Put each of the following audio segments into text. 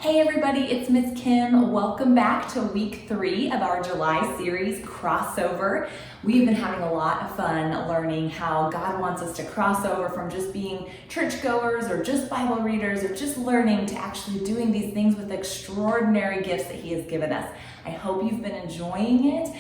Hey everybody, it's Miss Kim. Welcome back to week 3 of our July series, Crossover. We've been having a lot of fun learning how God wants us to cross over from just being churchgoers or just Bible readers or just learning to actually doing these things with extraordinary gifts that He has given us. I hope you've been enjoying it.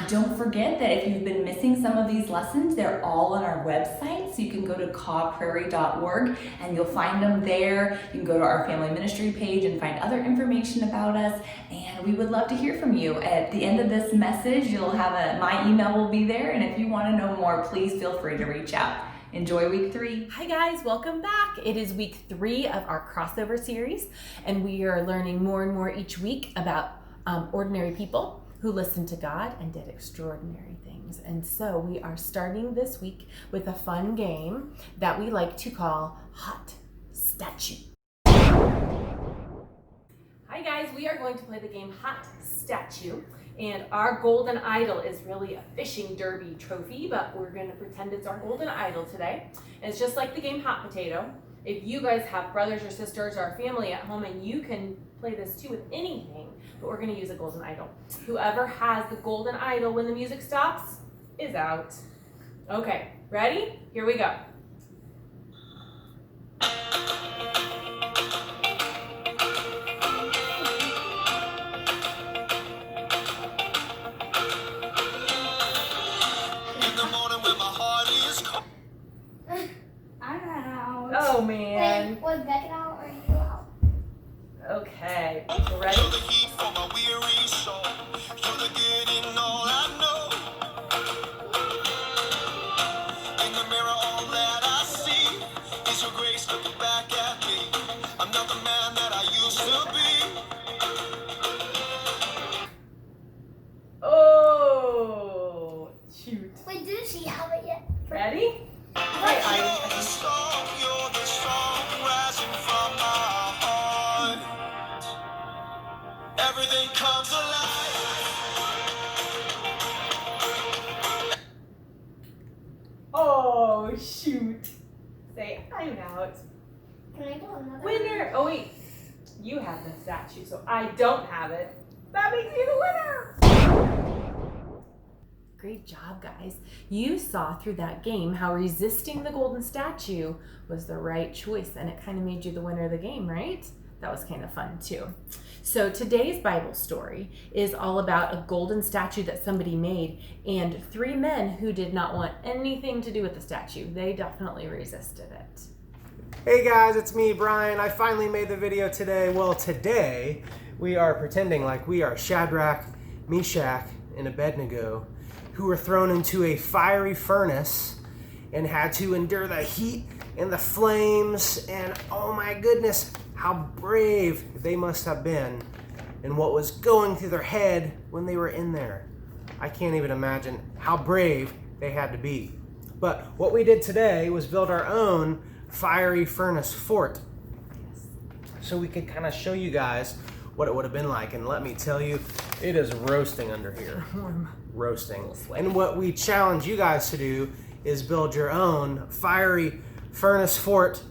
Don't forget that if you've been missing some of these lessons, they're all on our website. So you can go to cawprairie.org and you'll find them there. You can go to our family ministry page and find other information about us. And we would love to hear from you. At the end of this message, you'll have my email will be there. And if you want to know more, please feel free to reach out. Enjoy week 3. Hi guys, welcome back. It is week 3 of our crossover series, and we are learning more and more each week about ordinary people who listened to God and did extraordinary things. And so we are starting this week with a fun game that we like to call Hot Statue. Hi guys, we are going to play the game Hot Statue. And our golden idol is really a fishing derby trophy, but we're going to pretend it's our golden idol today. And it's just like the game Hot Potato. If you guys have brothers or sisters or family at home, and you can play this too with anything, but we're going to use a golden idol. Whoever has the golden idol when the music stops is out. Okay, ready? Here we go. Oh man. Wait, was Beckett out or you out? Okay, so ready? Oh, shoot. Wait, didn't she have it yet? Ready? Everything comes alive. Oh, shoot. Say, I'm out. Can I do another? Winner. Oh, wait. You have the statue, so I don't have it. That makes you the winner. Great job, guys. You saw through that game how resisting the golden statue was the right choice, and it kind of made you the winner of the game, right? That was kind of fun, too. So today's Bible story is all about a golden statue that somebody made and 3 men who did not want anything to do with the statue. They definitely resisted it. Hey guys, it's me, Brian. I finally made the video today. Well, today we are pretending like we are Shadrach, Meshach, and Abednego, who were thrown into a fiery furnace and had to endure the heat and the flames, and oh my goodness, how brave they must have been and what was going through their head when they were in there. I can't even imagine how brave they had to be. But what we did today was build our own fiery furnace fort, so we could kind of show you guys what it would have been like. And let me tell you, it is roasting under here. Roasting. And what we challenge you guys to do is build your own fiery furnace fort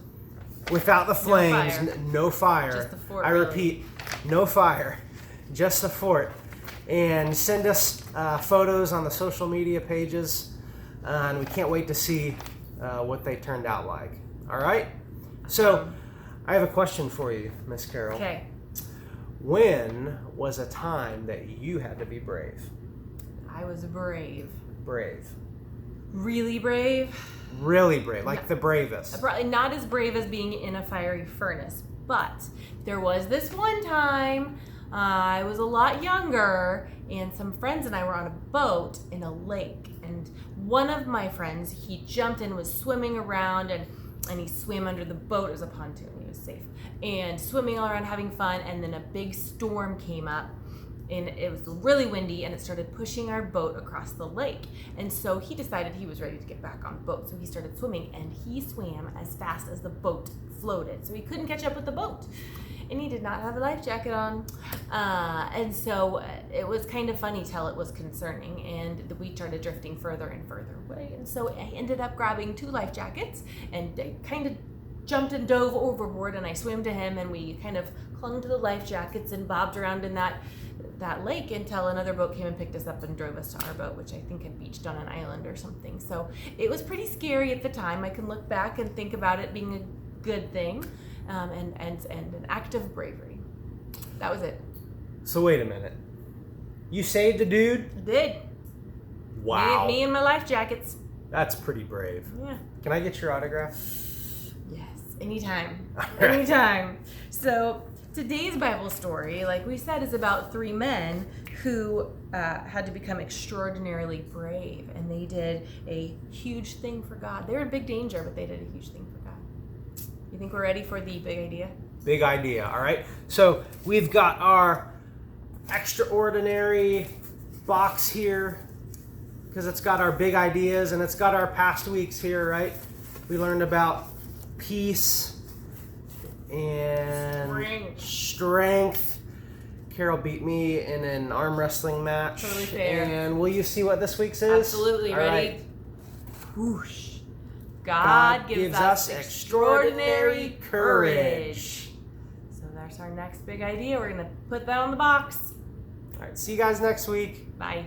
without the flames, no fire. Just the fort, I really. repeat, no fire, just the fort. And send us photos on the social media pages, and we can't wait to see what they turned out like. All right? So, I have a question for you, Miss Carol. Okay. When was a time that you had to be brave? I was brave. Brave. Really brave? Really brave, like the bravest. Probably not as brave as being in a fiery furnace, but there was this one time I was a lot younger, and some friends and I were on a boat in a lake, and one of my friends, he jumped in, was swimming around, and he swam under the boat. It was a pontoon, he was safe, and swimming all around having fun, and then a big storm came up, and it was really windy, and it started pushing our boat across the lake. And so he decided he was ready to get back on the boat, so he started swimming, and he swam as fast as the boat floated, so he couldn't catch up with the boat, and he did not have a life jacket on. And so it was kind of funny till it was concerning, and we started drifting further and further away. And so I ended up grabbing 2 life jackets, and I kind of jumped and dove overboard, and I swam to him, and we kind of clung to the life jackets and bobbed around in that lake until another boat came and picked us up and drove us to our boat, which I think had beached on an island or something. So it was pretty scary at the time. I can look back and think about it being a good thing, and an act of bravery. That was it. So wait a minute. You saved the dude? I did. Wow. Me and my life jackets. That's pretty brave. Yeah. Can I get your autograph? Yes. Anytime. All right. Anytime. So today's Bible story, like we said, is about three men who had to become extraordinarily brave, and they did a huge thing for God. They were in big danger, but they did a huge thing for God. You think we're ready for the big idea? Big idea, all right? So we've got our extraordinary box here because it's got our big ideas and it's got our past weeks here, right? We learned about peace and strength. Carol beat me in an arm wrestling match. Totally fair. And will you see what this week's is? Absolutely. All Ready? right. Whoosh. God gives us extraordinary courage. So that's our next big idea. We're going to put that on the box. All right, see you guys next week. Bye.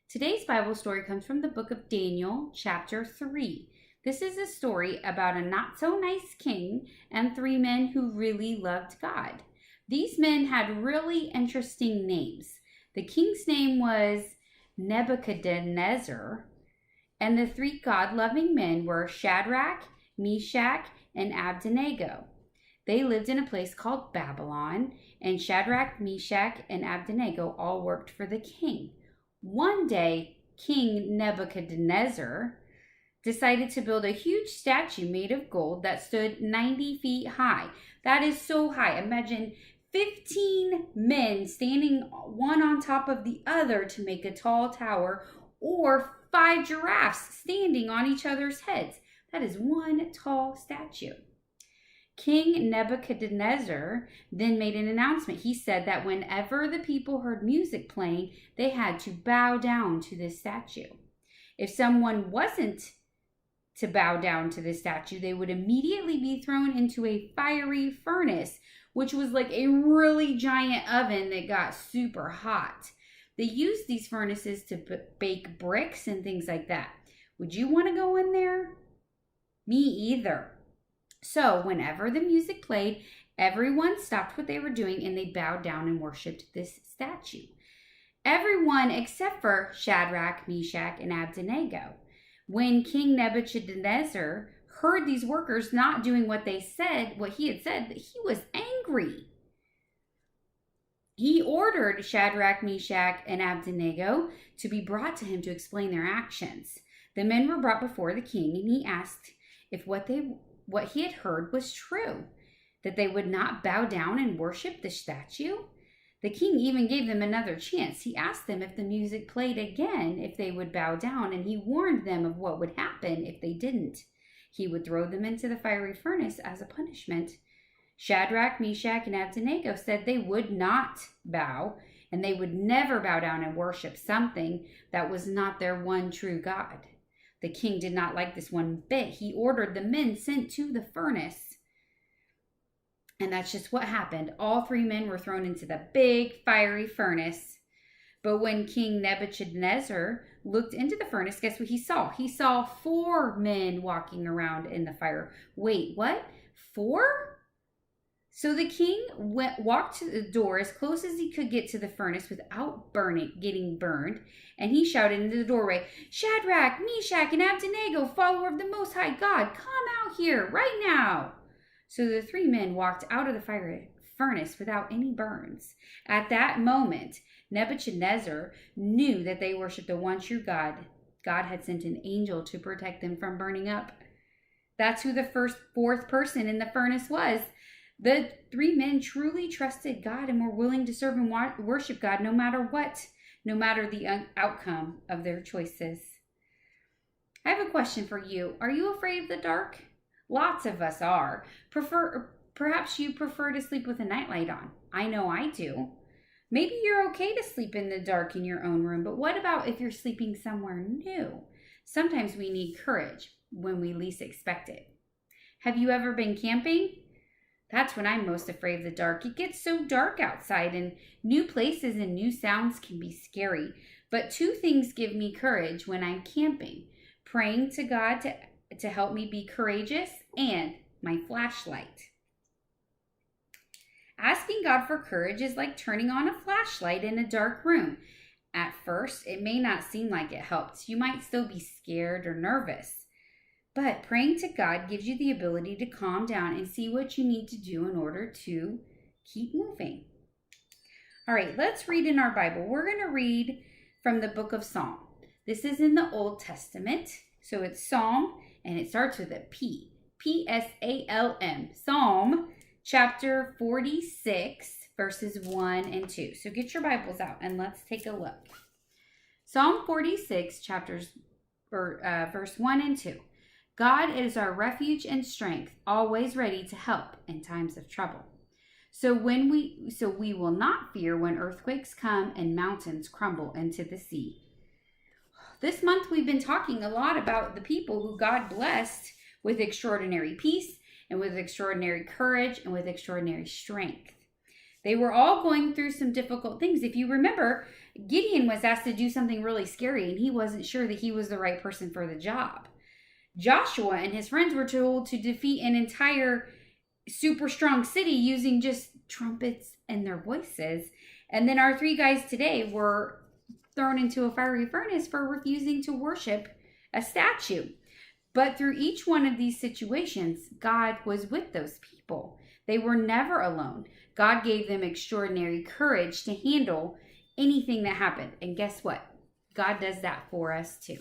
Today's Bible story comes from the book of Daniel, chapter 3. This is a story about a not-so-nice king and three men who really loved God. These men had really interesting names. The king's name was Nebuchadnezzar, and the three God-loving men were Shadrach, Meshach, and Abednego. They lived in a place called Babylon, and Shadrach, Meshach, and Abednego all worked for the king. One day, King Nebuchadnezzar decided to build a huge statue made of gold that stood 90 feet high. That is so high. Imagine 15 men standing one on top of the other to make a tall tower, or 5 giraffes standing on each other's heads. That is one tall statue. King Nebuchadnezzar then made an announcement. He said that whenever the people heard music playing, they had to bow down to this statue. If someone wasn't to bow down to this statue, they would immediately be thrown into a fiery furnace, which was like a really giant oven that got super hot. They used these furnaces to bake bricks and things like that. Would you want to go in there? Me either. So whenever the music played, everyone stopped what they were doing and they bowed down and worshiped this statue. Everyone except for Shadrach, Meshach, and Abednego. When King Nebuchadnezzar heard these workers not doing what he had said, he was angry. He ordered Shadrach, Meshach, and Abednego to be brought to him to explain their actions. The men were brought before the king, and he asked if what he had heard was true, that they would not bow down and worship the statue. The king even gave them another chance. He asked them if the music played again, if they would bow down, and he warned them of what would happen if they didn't. He would throw them into the fiery furnace as a punishment. Shadrach, Meshach, and Abednego said they would not bow, and they would never bow down and worship something that was not their one true God. The king did not like this one bit. He ordered the men sent to the furnace. And that's just what happened. All three men were thrown into the big fiery furnace. But when King Nebuchadnezzar looked into the furnace, guess what he saw? He saw 4 men walking around in the fire. Wait, what? 4? So the king walked to the door as close as he could get to the furnace without getting burned. And he shouted into the doorway, Shadrach, Meshach, and Abednego, follower of the Most High God, come out here right now. So the 3 men walked out of the fire furnace without any burns. At that moment, Nebuchadnezzar knew that they worshiped the one true God. God had sent an angel to protect them from burning up. That's who the fourth person in the furnace was. The 3 men truly trusted God and were willing to serve and worship God no matter what, no matter the outcome of their choices. I have a question for you. Are you afraid of the dark? Lots of us are. Perhaps you prefer to sleep with a nightlight on. I know I do. Maybe you're okay to sleep in the dark in your own room, but what about if you're sleeping somewhere new? Sometimes we need courage when we least expect it. Have you ever been camping? That's when I'm most afraid of the dark. It gets so dark outside, and new places and new sounds can be scary. But two things give me courage when I'm camping: praying to God to help me be courageous, and my flashlight. Asking God for courage is like turning on a flashlight in a dark room. At first, it may not seem like it helps. You might still be scared or nervous. But praying to God gives you the ability to calm down and see what you need to do in order to keep moving. All right, let's read in our Bible. We're going to read from the book of Psalm. This is in the Old Testament. So it's Psalm, and it starts with a P. P-S-A-L-M. Psalm chapter 46, verses 1 and 2. So get your Bibles out and let's take a look. Psalm 46, verse 1 and 2. God is our refuge and strength, always ready to help in times of trouble. So we will not fear when earthquakes come and mountains crumble into the sea. This month we've been talking a lot about the people who God blessed with extraordinary peace and with extraordinary courage and with extraordinary strength. They were all going through some difficult things. If you remember, Gideon was asked to do something really scary, and he wasn't sure that he was the right person for the job. Joshua and his friends were told to defeat an entire super strong city using just trumpets and their voices. And then our three guys today were thrown into a fiery furnace for refusing to worship a statue. But through each one of these situations, God was with those people. They were never alone. God gave them extraordinary courage to handle anything that happened. And guess what? God does that for us too.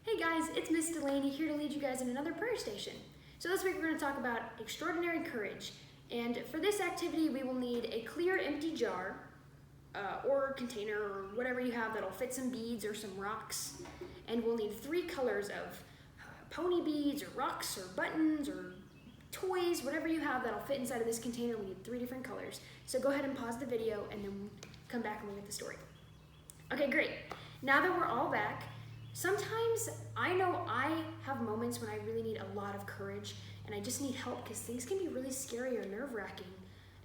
Hey guys, it's Miss Delaney here to lead you guys in another prayer station. So this week we're going to talk about extraordinary courage. And for this activity, we will need a clear empty jar or container or whatever you have that'll fit some beads or some rocks. And we'll need 3 colors of pony beads or rocks or buttons or toys, whatever you have that'll fit inside of this container. We need 3 different colors. So go ahead and pause the video and then come back and we'll get the story. Okay, great. Now that we're all back, sometimes I know I have moments when I really need a lot of courage and I just need help because things can be really scary or nerve-wracking.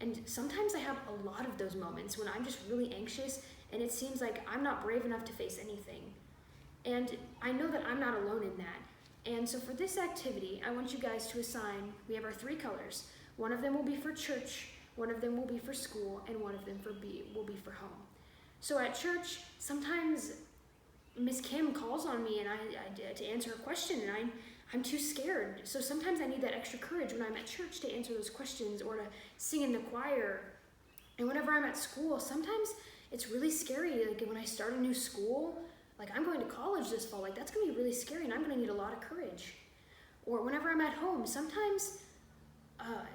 And sometimes I have a lot of those moments when I'm just really anxious and it seems like I'm not brave enough to face anything. And I know that I'm not alone in that. And so for this activity, I want you guys to assign, we have our 3 colors. One of them will be for church, one of them will be for school, and one of them will be for home. So at church, sometimes Miss Kim calls on me and I to answer a question and I'm too scared. So sometimes I need that extra courage when I'm at church to answer those questions or to sing in the choir. And whenever I'm at school, sometimes it's really scary. Like when I start a new school, like I'm going to college this fall, like that's gonna be really scary and I'm gonna need a lot of courage. Or whenever I'm at home, sometimes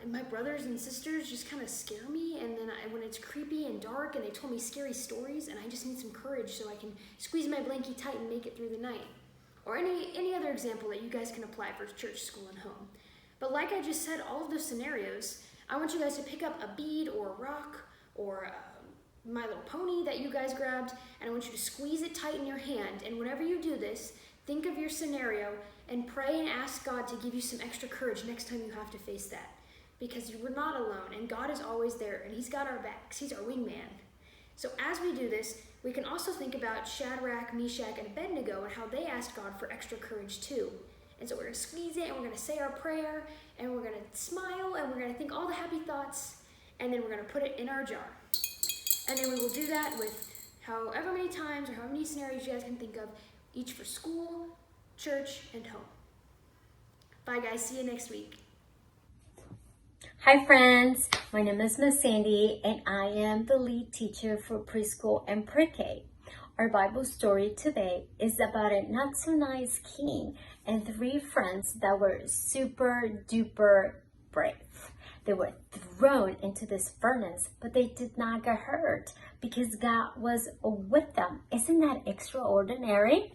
my brothers and sisters just kind of scare me, and then when it's creepy and dark and they told me scary stories and I just need some courage so I can squeeze my blankie tight and make it through the night. Or any other example that you guys can apply for church, school, and home. But like I just said, all of those scenarios, I want you guys to pick up a bead or a rock or My Little Pony that you guys grabbed, and I want you to squeeze it tight in your hand. And whenever you do this, think of your scenario and pray and ask God to give you some extra courage next time you have to face that. Because you were not alone, and God is always there, and He's got our backs. He's our wingman. So as we do this, we can also think about Shadrach, Meshach, and Abednego and how they asked God for extra courage too. And so we're going to squeeze it, and we're going to say our prayer, and we're going to smile, and we're going to think all the happy thoughts, and then we're going to put it in our jar. And then we will do that with however many times or how many scenarios you guys can think of, each for school, church, and home. Bye guys, see you next week. Hi friends, my name is Miss Sandy and I am the lead teacher for preschool and pre-K. Our Bible story today is about a not so nice king and 3 friends that were super duper brave. They were thrown into this furnace, but they did not get hurt because God was with them. Isn't that extraordinary?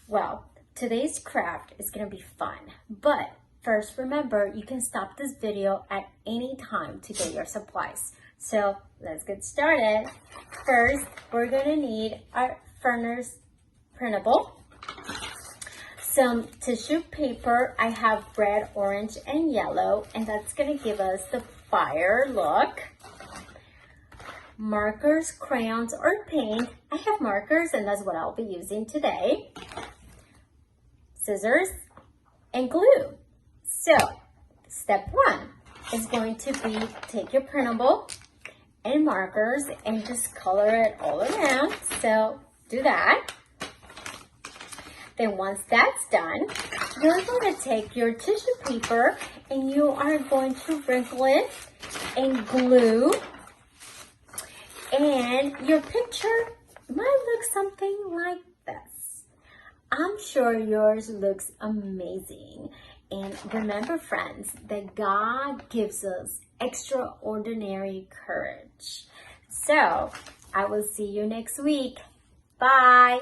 Well, today's craft is going to be fun, but first, remember, you can stop this video at any time to get your supplies. So let's get started. First, we're going to need our furnace printable. some tissue paper. I have red, orange, and yellow, and that's gonna give us the fire look. Markers, crayons, or paint. I have markers, and that's what I'll be using today. Scissors and glue. So, step 1 is going to be take your printable and markers and just color it all around. So, do that. Then once that's done, you're going to take your tissue paper and you are going to wrinkle it and glue. And your picture might look something like this. I'm sure yours looks amazing. And remember, friends, that God gives us extraordinary courage. So, I will see you next week. Bye.